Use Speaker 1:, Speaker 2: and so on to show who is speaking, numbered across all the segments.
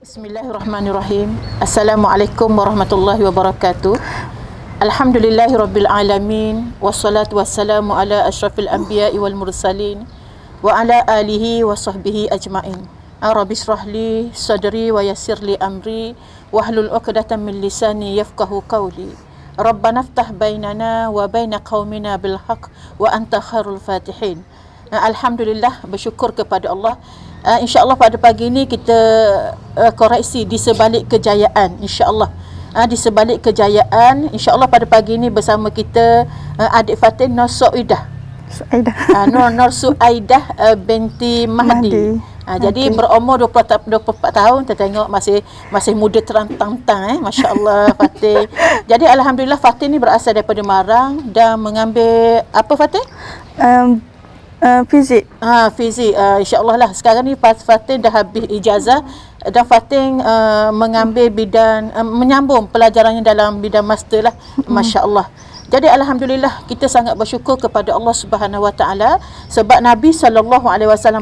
Speaker 1: Bismillahirrahmanirrahim. Assalamualaikum warahmatullahi wabarakatuh. Alhamdulillahirabbil alamin wassalatu wassalamu ala asyrafil anbiya'i wal mursalin wa ala alihi wa sahbihi ajmain. Rabbi shrah li sadri wa yassir li amri wahlul 'uqdatam min lisani yafqahu qawli. Rabbana iftah bainana wa baina qaumina bil haqq wa anta khairul fatihin. Alhamdulillah, bersyukur kepada Allah. InsyaAllah pada pagi ini kita koreksi di sebalik kejayaan, insyaAllah. Di sebalik kejayaan, insyaAllah pada pagi ini bersama kita adik Fatin Nur Suaidah. Nur Suaidah binti Mahdi. Jadi berumur 24 tahun, kita tengok masih muda terantang-tang, Masya Allah Fatin. Jadi Alhamdulillah Fatin ni berasal daripada Marang dan mengambil apa Fatin?
Speaker 2: Fizik.
Speaker 1: Fizik. InsyaAllah lah. Sekarang ni Fatin dah habis ijazah dan Fatin mengambil bidang, menyambung pelajarannya dalam bidang master lah. Masya Allah. Jadi Alhamdulillah kita sangat bersyukur kepada Allah Subhanahu Wa Taala sebab Nabi SAW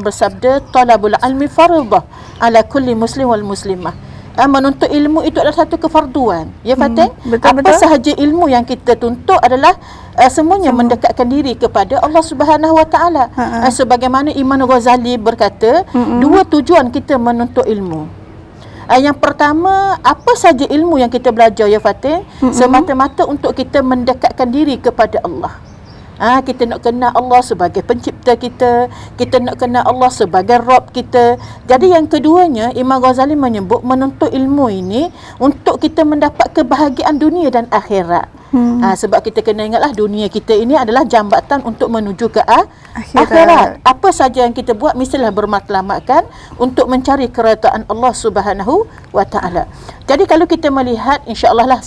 Speaker 1: bersabda, talabul ilmi fardhah ala kulli muslim wal muslimah. Menuntut ilmu itu adalah satu kefarduan. Ya Fatin? Apa sahaja ilmu yang kita tuntut adalah semuanya mendekatkan diri kepada Allah Subhanahu Wa Taala. Sebagaimana Imam Ghazali berkata, dua tujuan kita menuntut ilmu. Yang pertama, apa saja ilmu yang kita belajar ya Fatin, semata-mata untuk kita mendekatkan diri kepada Allah. Kita nak kenal Allah sebagai pencipta kita, kita nak kenal Allah sebagai Rabb kita. Jadi yang keduanya, Imam Ghazali menyebut menuntut ilmu ini untuk kita mendapat kebahagiaan dunia dan akhirat. Sebab kita kena ingatlah dunia kita ini adalah jambatan untuk menuju ke akhirat. Apa saja yang kita buat mestilah bermatlamatkan untuk mencari kerajaan Allah Subhanahu Wa Taala. Jadi kalau kita melihat, insya-Allah lah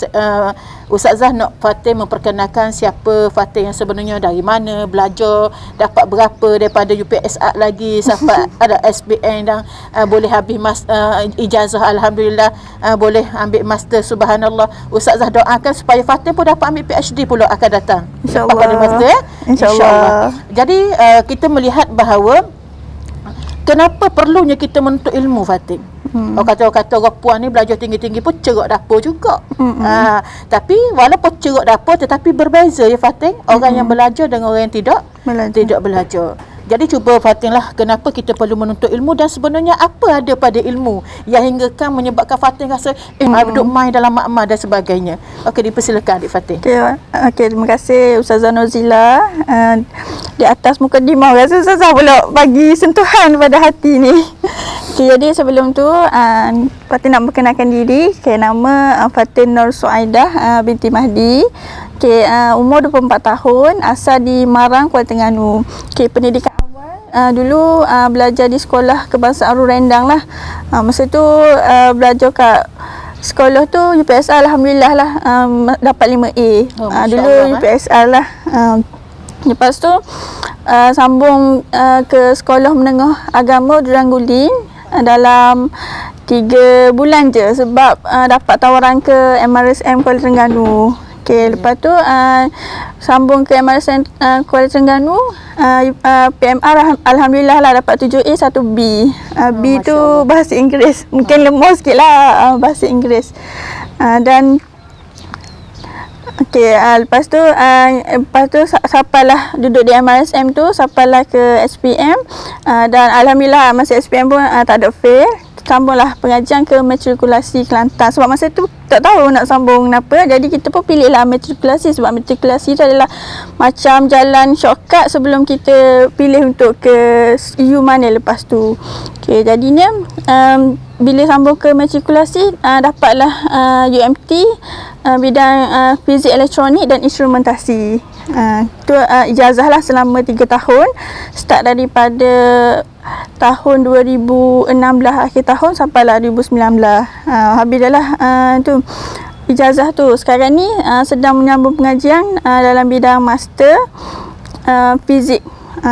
Speaker 1: Ustazah nak Fatin memperkenalkan siapa Fatin yang sebenarnya, dari mana belajar, dapat berapa daripada UPSA lagi sampai ada SBN dan boleh habis ijazah, alhamdulillah, boleh ambil master, subhanallah. Ustazah doakan supaya Fatin pun dapat ambil PhD pula akan datang.
Speaker 2: InsyaAllah.
Speaker 1: InsyaAllah. Jadi kita melihat bahawa kenapa perlunya kita menuntut ilmu Fatin. Orang kata orang puan ni belajar tinggi-tinggi pun ceruk dapur juga. Tapi walaupun ceruk dapur tetapi berbeza ya Fatin, orang yang belajar dengan orang yang tidak belajar. Jadi cuba Fatin lah, kenapa kita perlu menuntut ilmu dan sebenarnya apa ada pada ilmu yang hinggakan menyebabkan Fatin rasa duduk main dalam makmal dan sebagainya. Okey, dipersilakan adik Fatin.
Speaker 2: Okey, terima kasih Ustazah Nozila. Di atas mukadimah rasa Ustazah pula bagi sentuhan pada hati ni. Okay, jadi sebelum tu Fatin nak perkenalkan diri. Okay, nama Fatin Nur Suaidah binti Mahdi. Okay, umur 24 tahun, asal di Marang, Kuala Terengganu. Okay, pendidikan awal dulu belajar di sekolah kebangsaan Rendang lah. Masa tu belajar kat sekolah tu UPSA, alhamdulillah lah, dapat 5A. Dulu UPSA lah. Lepas tu sambung ke sekolah menengah agama Durangguling dalam 3 bulan je sebab dapat tawaran ke MRSM Kuala Terengganu. Okay, lepas tu sambung ke MRSM Kuala Terengganu, PMR alhamdulillah lah dapat 7A 1B. B tu bahasa Inggeris. Mungkin lemah sikit lah bahasa Inggeris. Dan okey, lepas tu sampailah duduk di MRSM tu, sampailah ke SPM, dan alhamdulillah masa SPM pun tak ada fail. Sambunglah pengajian ke matrikulasi Kelantan sebab masa tu tak tahu nak sambung kenapa, jadi kita pun pilihlah matrikulasi sebab matrikulasi tu adalah macam jalan shortcut sebelum kita pilih untuk ke EU mana lepas tu. Okey, jadinya bila sambung ke matrikulasi dapatlah UMT bidang fizik elektronik dan instrumentasi. Tu ijazah lah selama 3 tahun, start daripada tahun 2016 akhir tahun sampailah 2019. Habis dah lah tu ijazah tu. Sekarang ni sedang menyambung pengajian dalam bidang master fizik,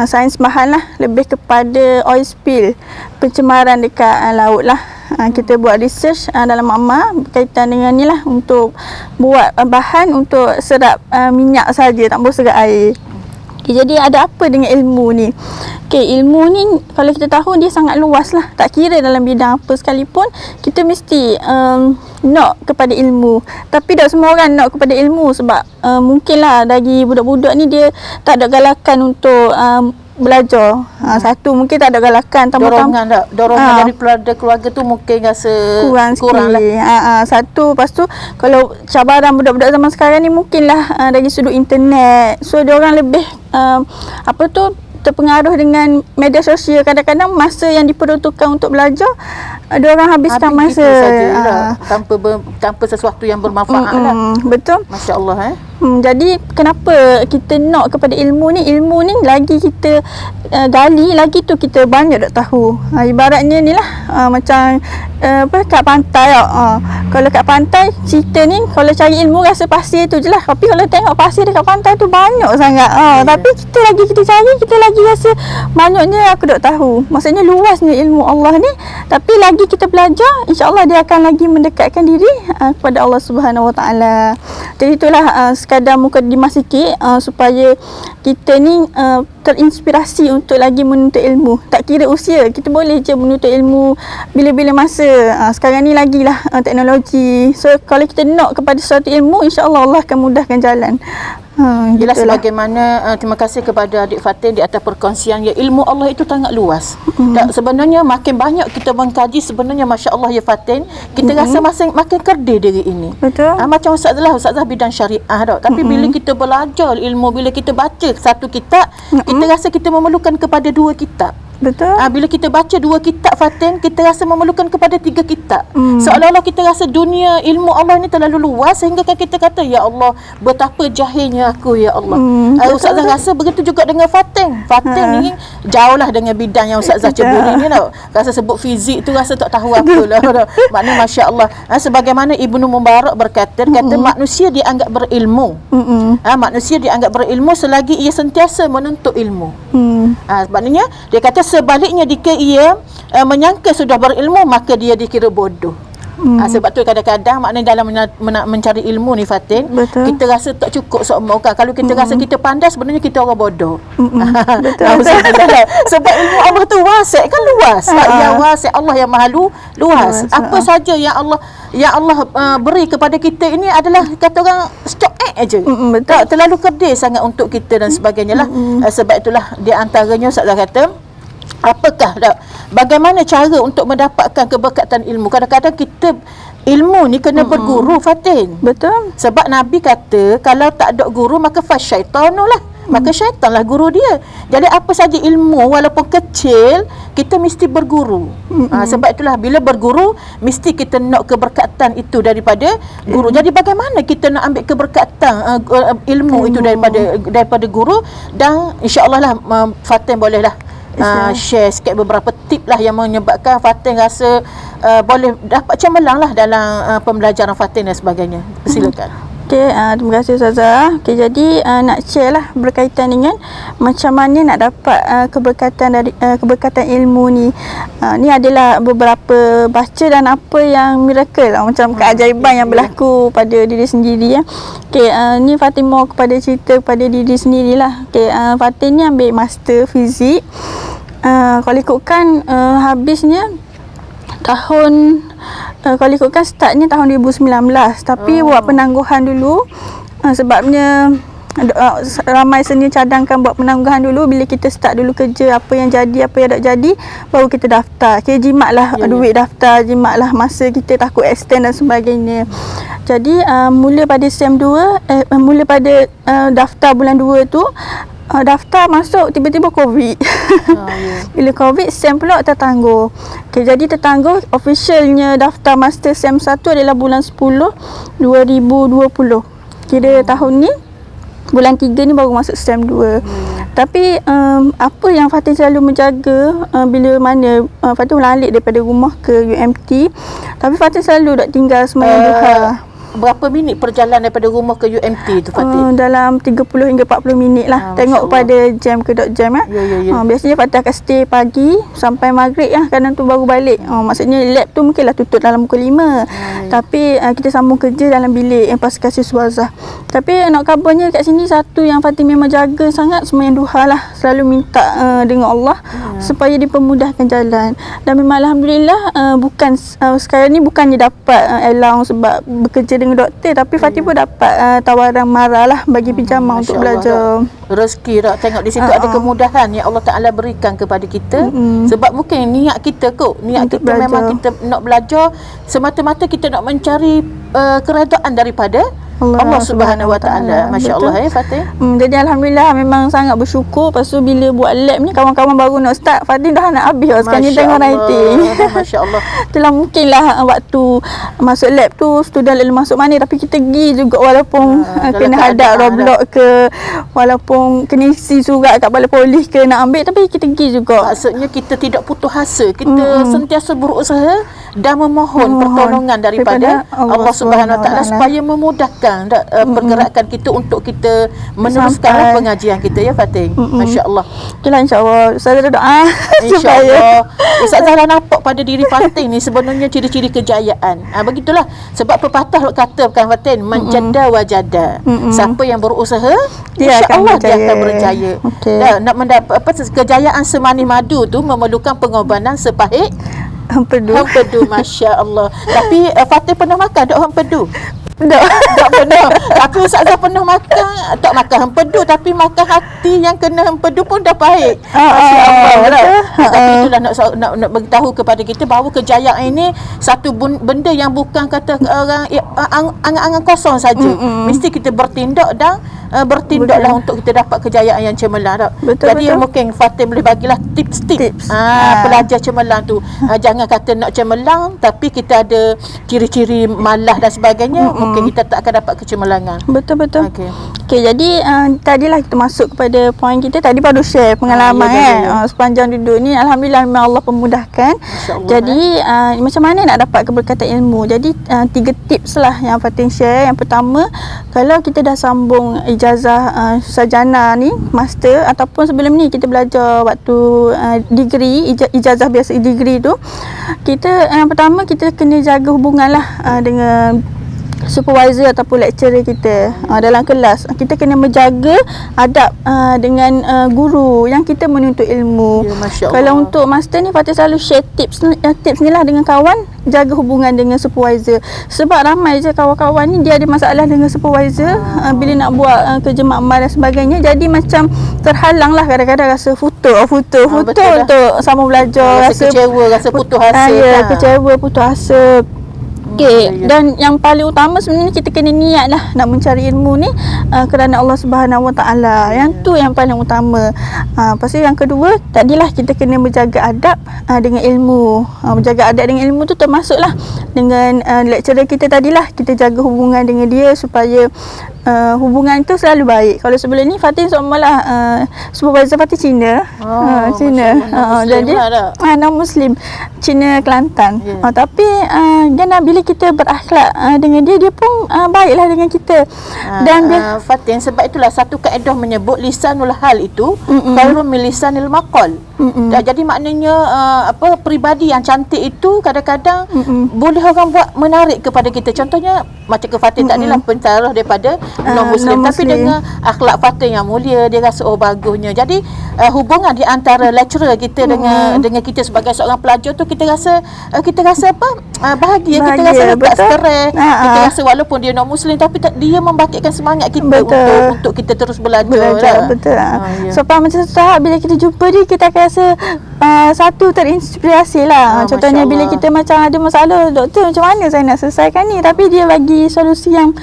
Speaker 2: sains bahan lah, lebih kepada oil spill, pencemaran dekat laut lah. Kita buat research dalam makmal berkaitan dengan ni lah, untuk buat bahan untuk serap minyak saja, tak boleh serap air. Okay, jadi ada apa dengan ilmu ni? Okay, ilmu ni kalau kita tahu dia sangat luas lah. Tak kira dalam bidang apa sekalipun, kita mesti nak kepada ilmu. Tapi tak semua orang nak kepada ilmu sebab mungkinlah bagi budak-budak ni dia tak ada galakan untuk belajar. Satu mungkin tak ada galakan,
Speaker 1: dorongan dari keluarga tu mungkin rasa kurang lah.
Speaker 2: Satu, lepas tu kalau cabaran budak-budak zaman sekarang ni mungkinlah dari sudut internet. So dia orang lebih terpengaruh dengan media sosial. Kadang-kadang masa yang diperuntukkan untuk belajar dia orang habiskan masa
Speaker 1: tanpa sesuatu yang bermanfaat lah.
Speaker 2: Betul.
Speaker 1: Masya-Allah.
Speaker 2: Jadi kenapa kita nak kepada ilmu ni? Ilmu ni lagi kita gali, lagi tu kita banyak tak tahu. Ibaratnya ni lah macam kat pantai kalau kat pantai cerita ni, kalau cari ilmu rasa pasir tu je lah. Tapi kalau tengok pasir dekat pantai tu banyak sangat. Tapi kita cari, kita lagi rasa banyaknya aku tak tahu. Maksudnya luasnya ilmu Allah ni. Tapi lagi kita belajar, insya-Allah dia akan lagi mendekatkan diri kepada Allah Subhanahu Wa Taala. Jadi itulah sekadar mukadimah sikit supaya kita ni terinspirasi untuk lagi menuntut ilmu. Tak kira usia, kita boleh je menuntut ilmu bila-bila masa. Sekarang ni lagilah teknologi. So kalau kita nak kepada suatu ilmu, insya-Allah Allah akan mudahkan jalan.
Speaker 1: Jelas sebagaimana terima kasih kepada adik Fatin di atas perkongsian ya, ilmu Allah itu sangat luas. Dan sebenarnya makin banyak kita mengkaji, sebenarnya masya-Allah ya Fatin, kita rasa makin kerdil diri ini.
Speaker 2: Betul.
Speaker 1: Macam ustazah bidang syariah dah. Tapi bila kita belajar ilmu, bila kita baca satu kitab, kita rasa kita memerlukan kepada dua kitab.
Speaker 2: Betul.
Speaker 1: Bila kita baca 2 kitab Fatin, kita rasa memerlukan kepada 3 kitab. Seolah-olah kita rasa dunia ilmu Allah ni terlalu luas sehingga kita kata, ya Allah, betapa jahilnya aku ya Allah. Ustazah rasa begitu juga dengan Fatin. Fatin ni jauhlah dengan bidang yang Ustazah ceburi ni tau. Rasa sebut fizik tu rasa tak tahu apalah. Maknanya masya-Allah. Sebagaimana Ibnu Mubarak berkata, manusia dianggap berilmu. Manusia dianggap berilmu selagi ia sentiasa menuntut ilmu. Maknanya dia kata sebaliknya jika ia menyangka sudah berilmu, maka dia dikira bodoh. Sebab tu kadang-kadang maknanya dalam mencari ilmu ni Fatin, kita rasa tak cukup seumur kan. Kalau kita rasa kita pandai, sebenarnya kita orang bodoh. Sebab ilmu Allah tu wasi'ah kan, luas. Yang wasi'ah, Allah yang maha luas. Apa saja yang Allah beri kepada kita ini adalah kata orang stok aja. Terlalu kerdil sangat untuk kita dan sebagainya lah. Sebab itulah di antaranya Ustazah kata, bagaimana cara untuk mendapatkan keberkatan ilmu? Kadang-kadang kita ilmu ni kena berguru Fatin.
Speaker 2: Betul.
Speaker 1: Sebab Nabi kata kalau tak ada guru maka fasyaitanu lah. Maka syaitanlah guru dia. Jadi apa saja ilmu walaupun kecil, kita mesti berguru. Sebab itulah bila berguru mesti kita nak keberkatan itu daripada guru. Jadi bagaimana kita nak ambil keberkatan ilmu itu daripada guru? Dan insya-Allah lah Fatin bolehlah share sikit beberapa tip lah yang menyebabkan Fatin rasa boleh dapat cemerlang lah dalam pembelajaran Fatin dan sebagainya. Silakan.
Speaker 2: Okey, terima kasih Ustazah. Okey, jadi nak share lah berkaitan dengan macam mana nak dapat keberkatan ilmu ni. Ni adalah beberapa baca dan apa yang miracle macam keajaiban yang berlaku pada diri sendiri ya. Okey, ni Fatin mau kepada cerita kepada diri sendirilah. Okey, Fatin ni ambil master fizik. Kalau ikutkan habisnya tahun kalau ikutkan startnya tahun 2019, tapi buat penangguhan dulu sebabnya ramai seni cadangkan buat penangguhan dulu. Bila kita start dulu kerja, apa yang jadi, apa yang tak jadi, baru kita daftar. Okay, jimat lah duit daftar, jimat lah masa kita takut extend dan sebagainya. Jadi mula pada SEM 2 mula pada daftar bulan 2 tu, daftar masuk tiba-tiba COVID. Bila COVID, SEM pula tertangguh. Okay, jadi tertangguh. Officialnya daftar master SEM 1 adalah bulan 10 2020. Kira tahun ni bulan 3 ni baru masuk SEM 2. Tapi apa yang Fatin selalu menjaga bila mana Fatin ulang alik daripada rumah ke UMT, tapi Fatin selalu tak tinggal sembahyang duha.
Speaker 1: berapa minit perjalanan daripada rumah ke UMT tu Fatih?
Speaker 2: Dalam 30 hingga 40 minit lah. Tengok pada jam ke dot jam biasanya Fatih akan stay pagi sampai maghrib kadang tu baru balik. Maksudnya lab tu mungkinlah tutup dalam pukul 5. Tapi kita sambung kerja dalam bilik yang pas kasih suazah. Tapi nak kabarnya kat sini satu yang Fatih memang jaga sangat sembahyang duha lah. Selalu minta dengan Allah supaya dipermudahkan jalan. Dan memang alhamdulillah bukan sekarang ni bukannya dapat allowance sebab bekerja dengan doktor, tapi Fatih pun dapat tawaran mara lah bagi pinjaman untuk belajar.
Speaker 1: Rezeki tak tengok di situ ada kemudahan yang Allah Taala berikan kepada kita. Sebab bukan niat kita kot. Niat untuk kita belajar. Memang kita nak belajar semata-mata kita nak mencari keredaan daripada Allah Subhanahu Wa Taala. Masya-Allah Fatih.
Speaker 2: Jadi alhamdulillah memang sangat bersyukur. Lepas tu bila buat lab ni kawan-kawan baru nak start, Fatih dah nak habis sekarang ni tengok writing.
Speaker 1: Masya-Allah.
Speaker 2: Itulah mungkinlah waktu masuk lab tu student lalu masuk mana, tapi kita pergi juga walaupun kena hadap Roblox ke, walaupun kena isi surat kat balai polis ke nak ambil, tapi kita pergi juga.
Speaker 1: Maksudnya kita tidak putus asa. Kita sentiasa berusaha dan memohon pertolongan daripada Allah Subhanahu Wa Taala supaya memudahkan pergerakan kita untuk kita meneruskan pengajian kita ya Fatih. Masya-Allah.
Speaker 2: Itulah insya-Allah Ustazah doa
Speaker 1: insya-Allah. Ustazah dah nampak pada diri Fatih ni sebenarnya ciri-ciri kejayaan. Begitulah sebab pepatah katakan Fatih menjada wajada. Siapa yang berusaha insya-Allah dia akan berjaya. Dan nak mendapat kejayaan semanis madu tu memerlukan pengorbanan sepahit
Speaker 2: hempedu.
Speaker 1: Masya-Allah. Tapi Fatih pernah makan tak hempedu?
Speaker 2: Tak
Speaker 1: pernah. Tapi Ustazah pernah makan, tak makan hempedu tapi makan hati yang kena hempedu pun dah pahit. Masya-Allah. Tapi itulah nak beritahu kepada kita bahawa kejayaan ini satu benda yang bukan kata orang angan-angan kosong saja. Mesti kita bertindak dan bertindaklah untuk kita dapat kejayaan yang cemerlang. Jadi mungkin Fatih boleh bagilah tips-tips pelajar cemerlang tu. Jangan kata nak cemerlang tapi kita ada ciri-ciri malas dan sebagainya, mungkin kita tak akan dapat kecemerlangan.
Speaker 2: Betul. Okey, jadi tadilah kita masuk kepada poin kita tadi, baru share pengalaman sepanjang duduk ni alhamdulillah memang Allah pemudahkan. Jadi macam mana nak dapat keberkatan ilmu. Jadi 3 tips lah yang Fatih share. Yang pertama, kalau kita dah sambung ijazah sarjana ni, master ataupun sebelum ni kita belajar waktu degree, ijazah biasa degree tu, kita yang pertama kita kena jaga hubungan lah dengan supervisor ataupun lecturer kita dalam kelas. Kita kena menjaga adab dengan guru yang kita menuntut ilmu. Kalau untuk master ni Fatih selalu share tips ni lah dengan kawan, jaga hubungan dengan supervisor. Sebab ramai je kawan-kawan ni dia ada masalah dengan supervisor bila nak buat kerja makmal dan sebagainya, jadi macam terhalang lah, kadang-kadang rasa foto untuk sama belajar, rasa
Speaker 1: kecewa, rasa putus asa.
Speaker 2: Kecewa, putus asa. Okey, dan yang paling utama sebenarnya kita kena niat lah nak mencari ilmu ni kerana Allah Subhanahu Wa Taala. Yang tu yang paling utama. Lepas tu yang kedua, tadilah kita kena menjaga adab dengan ilmu. Menjaga adab dengan ilmu tu termasuklah dengan lecturer kita tadilah, kita jaga hubungan dengan dia supaya hubungan tu selalu baik. Kalau sebelum ni Fatih seumpamalah supervisor Fatih Cina. Cina. Jadi non Muslim, Cina Kelantan. Tapi bila kita berakhlak dengan dia pun baiklah dengan kita. Dan
Speaker 1: Fatih, sebab itulah satu kaedah menyebut lisanul hal itu khairun min lisanil maqal. Jadi maknanya peribadi yang cantik itu kadang-kadang boleh orang buat menarik kepada kita. Contohnya macam ke Fatih tadilah pentarah daripada non-Muslim, tapi dengan akhlak Fatih yang mulia, dia rasa bagusnya. Jadi hubungan di antara lecturer kita dengan kita sebagai seorang pelajar tu kita rasa bahagia, kita rasa tak stres, kita rasa walaupun dia non-Muslim tapi dia membangkitkan semangat kita untuk kita terus belajar.
Speaker 2: Betul. So macam tahap bila kita jumpa dia, kita akan rasa satu terinspirasi lah. Contohnya bila kita macam ada masalah, doktor macam mana saya nak selesaikan ni, tapi dia bagi solusi yang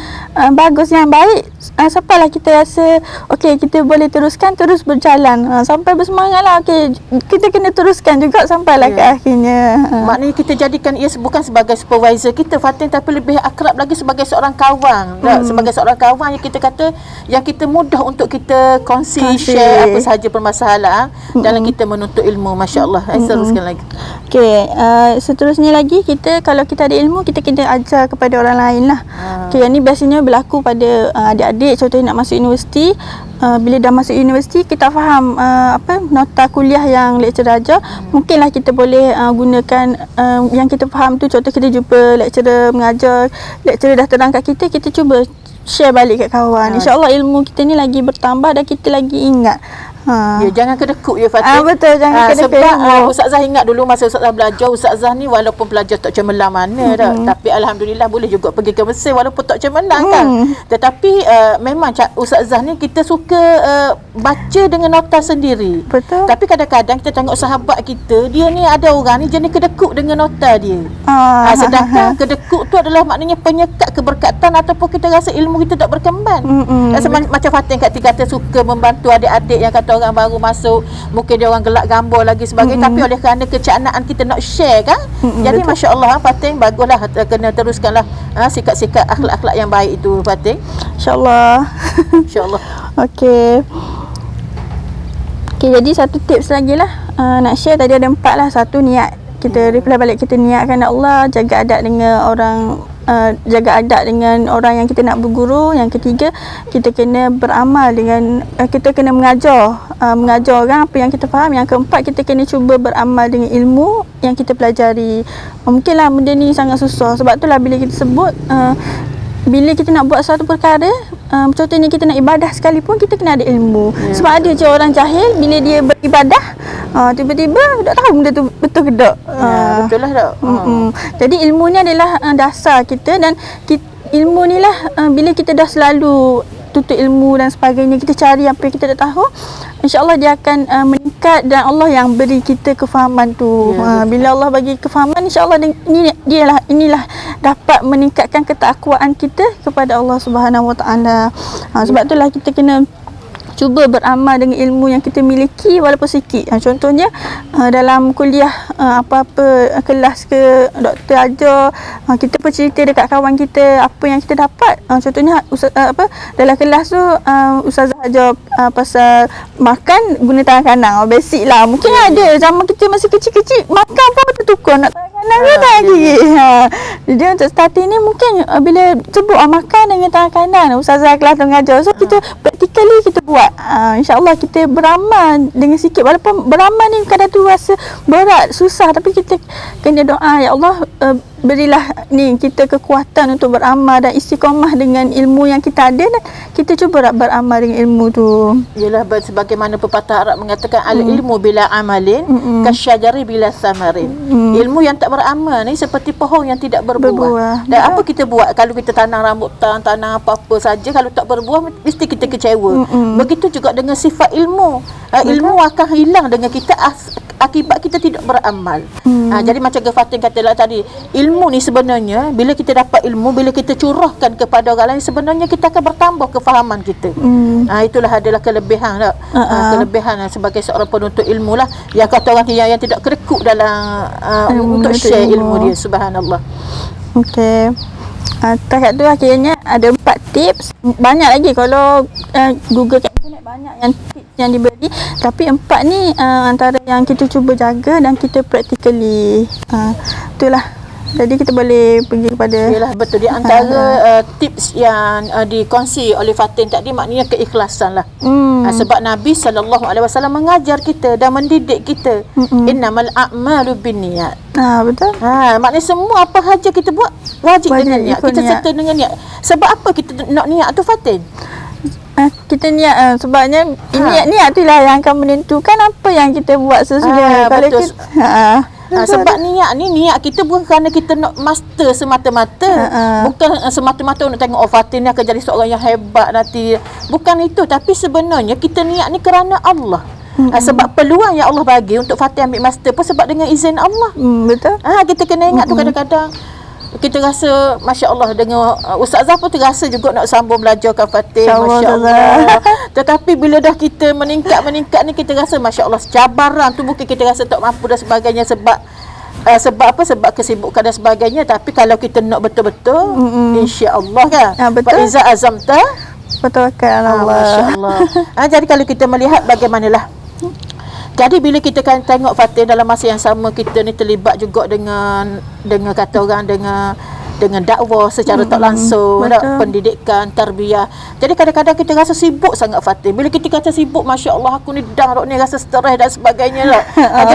Speaker 2: bagus, yang baik, sampailah kita rasa okey kita boleh teruskan, terus berjalan. Sampai bersemangatlah, okey kita kena teruskan juga sampailah ke akhirnya.
Speaker 1: Maknanya kita jadikan ia bukan sebagai supervisor kita Fatin, tapi lebih akrab lagi sebagai seorang kawan. Sebagai seorang kawan yang kita kata yang kita mudah untuk kita kongsi. Share apa sahaja permasalahan dalam kita menuntut ilmu. Masya-Allah. Teruskan lagi.
Speaker 2: Okey, seterusnya lagi kita kalau kita ada ilmu kita kena ajar kepada orang lain lah. Okey, yang ni biasanya berlaku pada adik-adik contohnya nak masuk universiti. Bila dah masuk universiti kita faham nota kuliah yang lecturer ajar, mungkinlah kita boleh gunakan yang kita faham tu. Contoh kita jumpa lecturer mengajar, lecturer dah terang kat kita, kita cuba share balik kat kawan. InsyaAllah ilmu kita ni lagi bertambah dan kita lagi ingat.
Speaker 1: Ya, jangan kedekut ya Fatin.
Speaker 2: Betul, jangan kedekut.
Speaker 1: Sebab Ustazah ingat dulu masa Ustazah belajar, Ustazah ni walaupun pelajar tak cemerlang mana dah, tapi alhamdulillah boleh juga pergi ke Mesir walaupun tak cemerlang kan. Tetapi memang Ustazah ni kita suka baca dengan nota sendiri.
Speaker 2: Betul.
Speaker 1: Tapi kadang-kadang kita tengok sahabat kita, dia ni ada orang ni jenis kedekut dengan nota dia. Sedangkan kedekut tu adalah maknanya penyekat keberkatan ataupun kita rasa ilmu kita tak berkembang. Macam Fatin kata suka membantu adik-adik yang kata orang baru masuk, mungkin dia orang gelak gambar lagi sebagainya, tapi oleh kerana kecanaan kita nak share kan. Jadi masya-Allah Fatin, baguslah, kena teruskanlah sikap-sikap akhlak-akhlak yang baik itu Fatin.
Speaker 2: Insya-Allah.
Speaker 1: Insya-Allah.
Speaker 2: Okey, jadi satu tips lagi lah nak share. Tadi ada 4 lah. Satu, niat. Kita reply balik, kita niatkan Allah, jaga adab dengan orang, jaga adab dengan orang yang kita nak berguru. Yang ketiga, kita kena beramal dengan kita kena mengajar orang apa yang kita faham. Yang keempat, kita kena cuba beramal dengan ilmu yang kita pelajari. Mungkinlah benda ni sangat susah, sebab itulah bila kita sebut bila kita nak buat suatu perkara, contohnya kita nak ibadah sekalipun, kita kena ada ilmu. Sebab ada je orang jahil, bila dia beribadah tiba-tiba tak tahu benda tu betul ke tak.
Speaker 1: Betul lah tak.
Speaker 2: Jadi ilmu ni adalah dasar kita, dan ilmu ni lah bila kita dah selalu tuntut ilmu dan sebagainya, kita cari apa yang kita tak tahu, insya-Allah dia akan meningkat, dan Allah yang beri kita kefahaman tu. Bila Allah bagi kefahaman, insya-Allah inilah dapat meningkatkan ketakwaan kita kepada Allah Subhanahu Wa Taala. Sebab itulah kita kena cuba beramal dengan ilmu yang kita miliki walaupun sikit. Contohnya dalam kuliah, apa-apa kelas ke doktor ajar, kita pun cerita dekat kawan kita apa yang kita dapat. Contohnya dalam kelas tu ustazah ajar pasal makan guna tangan kanan. Basic lah. Mungkin ada zaman kita masih kecil-kecil makan pun tertukar nak tangan kanan ke tangan kiri. Jadi untuk starting ni mungkin bila sebut makan dengan tangan kanan, ustazah kelas tu mengajar, so kita practically kita buat. InsyaAllah kita beramal dengan sikit, walaupun beramal ni kadang tu rasa berat, susah, tapi kita kena doa, ya Allah berilah ni kita kekuatan untuk beramal dan istiqamah dengan ilmu yang kita ada, dan kita cuba beramal dengan ilmu tu.
Speaker 1: Yalah, sebagaimana pepatah Arab mengatakan al ilmu bila amalin kasyajari bila samarin. Ilmu yang tak beramal ni seperti pohon yang tidak berbuah. Dan apa kita buat kalau kita tanam rambutan, tanam apa-apa saja, kalau tak berbuah mesti kita kecewa. Begitu juga dengan sifat ilmu. Ilmu akan hilang dengan kita akibat kita tidak beramal. Jadi macam Fatin katalah tadi, ilmu ni sebenarnya bila kita dapat ilmu, bila kita curahkan kepada orang lain, sebenarnya kita akan bertambah kefahaman kita. Itulah adalah kelebihan lah. Kelebihan sebagai seorang penuntut ilmu lah, yang kata orang yang tidak kedekut dalam untuk share ilmu dia. Subhanallah.
Speaker 2: Okey. Takat tu akhirnya ada 4 tips. Banyak lagi kalau Google kat internet, banyak yang tips yang diberi, tapi 4 ni antara yang kita cuba jaga dan kita practically. Itulah. Jadi kita boleh pergi kepada.
Speaker 1: Yalah, betul. Di antara tips yang dikongsi oleh Fatin tadi, maknanya keikhlasan lah. Sebab Nabi SAW mengajar kita dan mendidik kita. Innamal a'malu binniyat.
Speaker 2: Betul.
Speaker 1: Maknanya semua apa saja kita buat wajib dengan niat. Kita serta dengan niat. Sebab apa kita nak niat tu Fatin?
Speaker 2: Kita niat sebabnya niat tu lah yang akan menentukan apa yang kita buat sesudah. Kalau
Speaker 1: betul.
Speaker 2: kita
Speaker 1: sebab niat kita bukan kerana kita nak master semata-mata. Bukan semata-mata nak tengok Fatin ni akan jadi seorang yang hebat nanti. Bukan itu, tapi sebenarnya kita niat ni kerana Allah. Sebab peluang yang Allah bagi untuk Fatin ambil master pun sebab dengan izin Allah.
Speaker 2: Betul.
Speaker 1: Kita kena ingat tu kadang-kadang kita rasa masya-Allah dengan ustazah pun terasa juga nak sambung belajarkan Fatin, masya-Allah. Tetapi bila dah kita meningkat ni kita rasa masya-Allah cabaran tu bukan kita rasa tak mampu dan sebagainya sebab apa, sebab kesibukan dan sebagainya, tapi kalau kita nak betul-betul insya-Allah kan. Fa iza azamta
Speaker 2: Bertawakkal Allah.
Speaker 1: Masya-Allah. Jadi kalau kita melihat bagaimanalah, jadi bila kita kan tengok Fatin dalam masa yang sama kita ni terlibat juga dengan kata orang dengan dakwah secara tak langsung, pendidikan, tarbiyah. Jadi kadang-kadang kita rasa sibuk sangat Fatin. Bila kita kata sibuk, masya-Allah aku ni dah ni rasa stres dan sebagainya lah.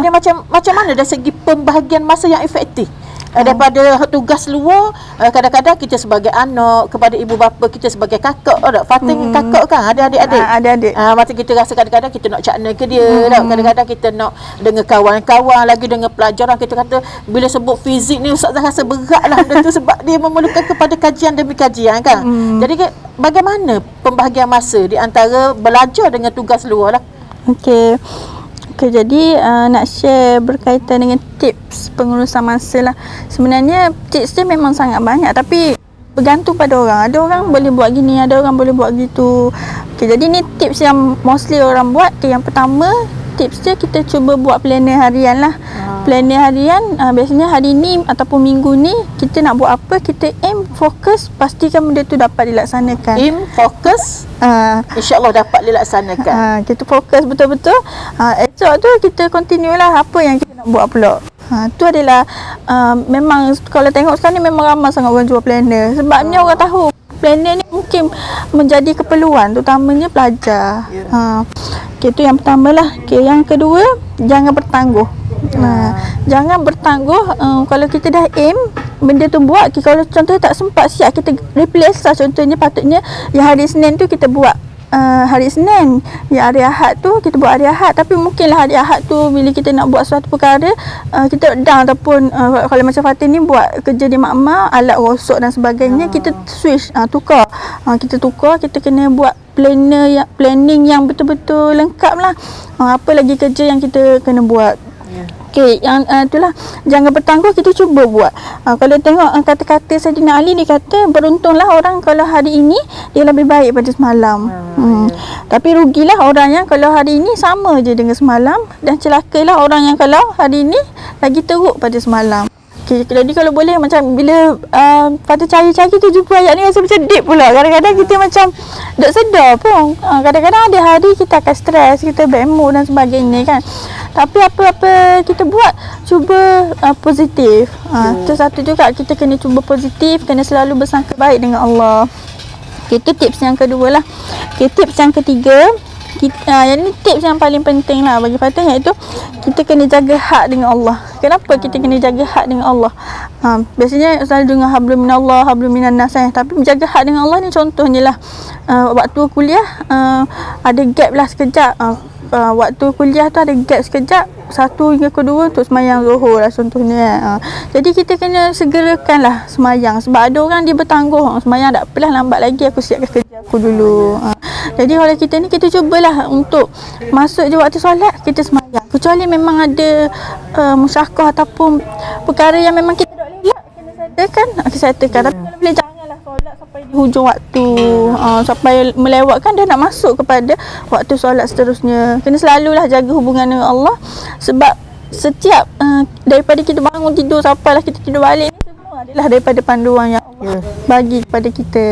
Speaker 1: Jadi macam mana dari segi pembahagian masa yang efektif? Daripada tugas luar, kadang-kadang kita sebagai anak, kepada ibu bapa kita sebagai kakak, Fatin kakak kan, ada adik-adik.
Speaker 2: Adik-adik.
Speaker 1: Macam kita rasa kadang-kadang kita nak cakna ke dia, kadang-kadang kita nak dengan kawan-kawan, lagi dengan pelajaran, kita kata bila sebut fizik ni ustazah rasa berat lah benda tu sebab dia memerlukan kepada kajian demi kajian kan. Jadi bagaimana pembahagian masa di antara belajar dengan tugas luar lah?
Speaker 2: Okey, jadi nak share berkaitan dengan tips pengurusan masa lah. Sebenarnya tips dia memang sangat banyak, tapi bergantung pada orang. Ada orang boleh buat gini, ada orang boleh buat gitu. Okey, jadi ni tips yang mostly orang buat. Yang pertama, tips dia kita cuba buat planner harian lah. Planner harian, biasanya hari ni ataupun minggu ni kita nak buat apa, kita aim, fokus, pastikan benda tu dapat dilaksanakan.
Speaker 1: Aim, fokus, insya-Allah dapat dilaksanakan.
Speaker 2: Kita fokus betul-betul. Esok tu kita continue lah apa yang kita nak buat pula. Tu adalah memang kalau tengok sekarang ni memang ramai sangat orang jual planner. Sebabnya orang tahu planner ni mungkin menjadi keperluan terutamanya pelajar. Okay, itu yang pertama lah. Okay, yang kedua, jangan bertangguh. Jangan bertangguh. Kalau kita dah aim benda tu buat, kalau contohnya tak sempat siap, kita replace lah. Contohnya patutnya yang hari Senin tu kita buat hari Senin, yang hari Ahad tu kita buat hari Ahad, tapi mungkinlah hari Ahad tu bila kita nak buat suatu perkara kita down, ataupun kalau macam Fatin ni buat kerja di makmal, alat rosok dan sebagainya, kita switch, tukar. Kita kena buat planning yang betul-betul lengkap lah. Apa lagi kerja yang kita kena buat. Okey, yang itulah, jangan bertangguh, kita cuba buat. Kalau tengok kata-kata Saidina Ali, dia kata beruntunglah orang kalau hari ini dia lebih baik pada semalam. Tapi rugilah orang yang kalau hari ini sama je dengan semalam, dan celakalah orang yang kalau hari ini lagi teruk pada semalam. Okay, jadi kalau boleh macam bila pada cari-cari tu jumpa ayat ni rasa macam deep pula. Kadang-kadang kita macam tak sedar pun. Kadang-kadang ada hari kita akan stres, kita bad mood dan sebagainya kan. Tapi apa-apa kita buat, cuba positif. Itu satu juga, kita kena cuba positif, kena selalu bersangka baik dengan Allah. Okay, itu tips yang kedua lah. Okay, tips yang ketiga, yang ni tips yang paling penting lah bagi Fatin, iaitu kita kena jaga hak dengan Allah. Kenapa kita kena jaga hak dengan Allah? Biasanya selalu dengar hablum minallah, hablum minan nas, tapi menjaga hak dengan Allah ni contohnya lah, waktu kuliah ada gap lah sekejap. Waktu kuliah tu ada gap sekejap, 1 hingga ke 2 untuk semayang zuhur lah contohnya. Jadi kita kena segerakan lah semayang, sebab ada orang dia bertangguh, semayang tak apalah, lambat lagi aku siapkan kerja aku dulu. Jadi kalau kita ni, kita cubalah untuk masuk je waktu solat kita semayang, kecuali memang ada musyarakah ataupun perkara yang memang kita tak boleh kena settlekan. Tapi kalau boleh janganlah solat sampai di hujung waktu, sampai melewatkan dah nak masuk kepada waktu solat seterusnya. Kena selalulah jaga hubungan dengan Allah, sebab setiap daripada kita bangun tidur sampailah kita tidur balik ni, semua adalah daripada panduan yang Allah bagi kepada kita.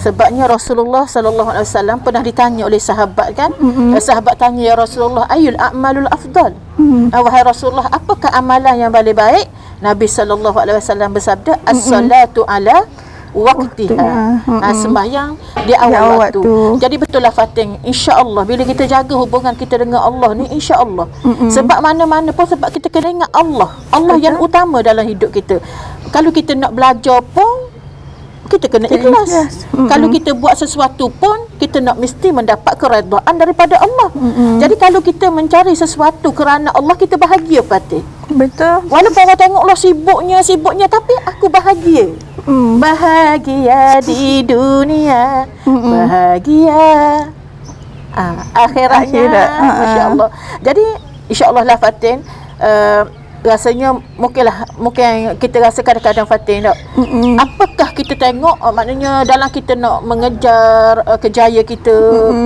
Speaker 1: Sebabnya Rasulullah sallallahu alaihi wasallam pernah ditanya oleh sahabat kan. Sahabat tanya, ya Rasulullah, ayul a'malul afdal? Wahai Rasulullah, apakah amalan yang paling baik? Nabi sallallahu alaihi wasallam bersabda, as-salatu ala waktiha. Sembahyang di awal waktu. Jadi betul lah Fatin, insya-Allah bila kita jaga hubungan kita dengan Allah ni, insya-Allah. Sebab mana-mana pun, sebab kita kena ingat Allah yang utama dalam hidup kita. Kalau kita nak belajar pun kita kena ikhlas. Kalau kita buat sesuatu pun kita nak mesti mendapat keredaan daripada Allah. Jadi kalau kita mencari sesuatu kerana Allah, kita bahagia Fatin.
Speaker 2: Betul.
Speaker 1: Walaupun orang tengok Allah sibuknya, tapi aku bahagia. Bahagia di dunia, bahagia akhiratnya. Masya-Allah. Jadi insya-Allah lah Fatin, rasanya mungkin kita rasa kadang-kadang Fatin tak. Apakah kita tengok maknanya dalam kita nak mengejar kejayaan kita,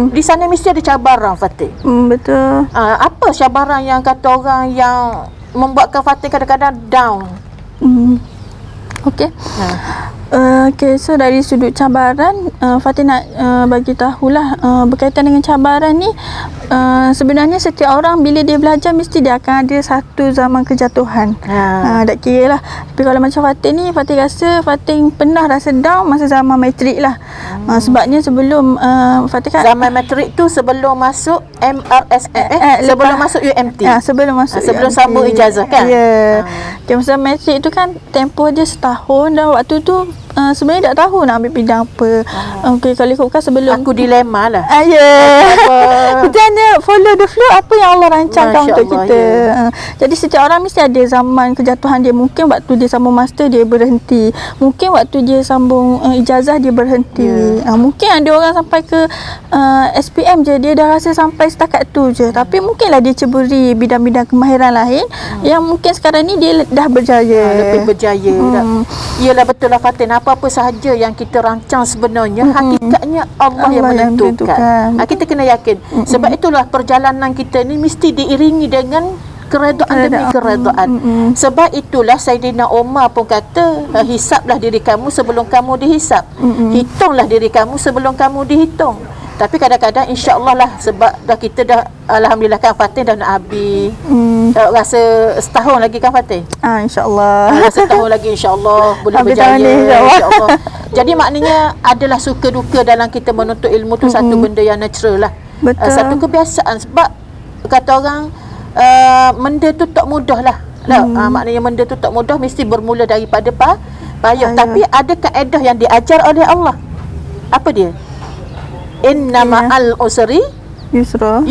Speaker 1: di sana mesti ada cabaran Fatin.
Speaker 2: Betul.
Speaker 1: Apa cabaran yang kata orang yang membuatkan Fatin kadang-kadang down?
Speaker 2: Okey. Okey, so dari sudut cabaran, Fatin nak bagi tahulah berkaitan dengan cabaran ni, sebenarnya setiap orang bila dia belajar mesti dia akan ada satu zaman kejatuhan. Tak kira lah. Tapi kalau macam Fatin ni, Fatin rasa Fatin pernah rasa down masa zaman matrik lah. Sebabnya sebelum Fatin kan
Speaker 1: zaman matrik tu sebelum masuk MRSM sebelum masuk UMT.
Speaker 2: Sebelum masuk
Speaker 1: sebelum
Speaker 2: UMT.
Speaker 1: sambung ijazah kan.
Speaker 2: Ya. Masa matrik tu kan tempoh dia setahun, dan waktu tu sebenarnya tak tahu nak ambil bidang apa. Okey, kalau ikutkan sebelum
Speaker 1: aku dilema lah.
Speaker 2: Kita hanya follow the flow apa yang Allah rancangkan untuk kita. Jadi setiap orang mesti ada zaman kejatuhan dia. Mungkin waktu dia sambung master dia berhenti. Mungkin waktu dia sambung ijazah dia berhenti. Mungkin ada orang sampai ke SPM je, dia dah rasa sampai setakat tu je. Tapi mungkinlah dia ceburi bidang-bidang kemahiran lain yang mungkin sekarang ni dia dah berjaya.
Speaker 1: Lebih berjaya. Iyalah, betul lah Fatin. Apa-apa sahaja yang kita rancang sebenarnya hakikatnya Allah yang menentukan. Kita kena yakin. Sebab itulah perjalanan kita ni mesti diiringi dengan keredaan demi keredaan. Sebab itulah Saidina Umar pun kata, hisaplah diri kamu sebelum kamu dihisap. Hitunglah diri kamu sebelum kamu dihitung. Tapi kadang-kadang insya-Allah lah, sebab kita dah alhamdulillah kan Fatin dah nak habis. Rasa setahun lagi kan Fatin?
Speaker 2: Insya-Allah.
Speaker 1: Setahun lagi insya-Allah boleh berjaya insya-Allah. Jadi maknanya adalah suka duka dalam kita menuntut ilmu tu satu benda yang natural lah. Satu kebiasaan. Sebab kata orang benda tu tak mudah lah. Maknanya benda tu tak mudah, mesti bermula daripada payah. Tapi ada kaedah yang diajar oleh Allah. Apa dia? Inna ma'al usri yusra.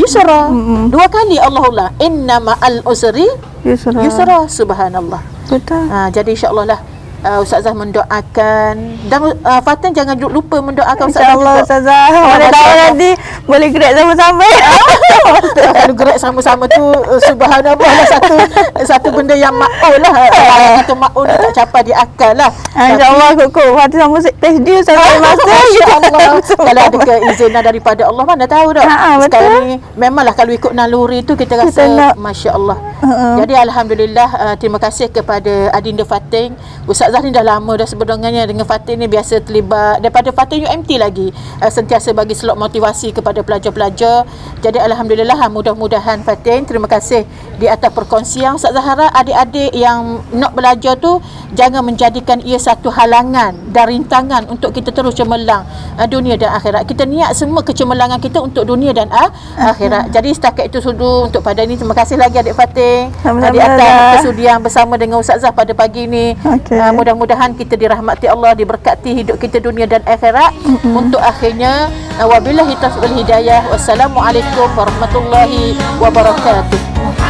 Speaker 1: Dua kali Allah ulang. Inna ma'al usri yusra. Subhanallah.
Speaker 2: Betul.
Speaker 1: Jadi insya-Allah lah Ustazah mendoakan, dan Fatin jangan lupa mendoakan Ustazah.
Speaker 2: InsyaAllah Ustazah. Mana tahu nanti boleh gerak sama-sama.
Speaker 1: Kalau gerak sama-sama tu subhanallah lah, satu benda yang ma'ul lah. Kita ma'ul tak capai di akal lah.
Speaker 2: InsyaAllah kok Fatin sama PhD sampai masa.
Speaker 1: InsyaAllah. Kalau ada keizinan daripada Allah, mana tahu tak. Sekarang ni memanglah kalau ikut naluri tu kita rasa masya-Allah. Jadi alhamdulillah, terima kasih kepada Adinda Fatin. Ustazah ni dah lama dah sebenarnya dengan Fatin ni biasa terlibat daripada Fatin UMT lagi, sentiasa bagi slot motivasi kepada pelajar-pelajar. Jadi alhamdulillah, mudah-mudahan Fatin, terima kasih di atas perkongsian. Ustazah harap adik-adik yang nak belajar tu jangan menjadikan ia satu halangan dan rintangan untuk kita terus cemerlang dunia dan akhirat. Kita niat semua kecemerlangan kita untuk dunia dan akhirat. Jadi setakat itu sudu untuk pada ini. Terima kasih lagi adik Fatin di atas kesudian bersama dengan Ustazah pada pagi ini. Mudah-mudahan kita dirahmati Allah, diberkati hidup kita dunia dan akhirat. Untuk akhirnya, wabillahi taufiq wal hidayah. Wassalamualaikum warahmatullahi wabarakatuh.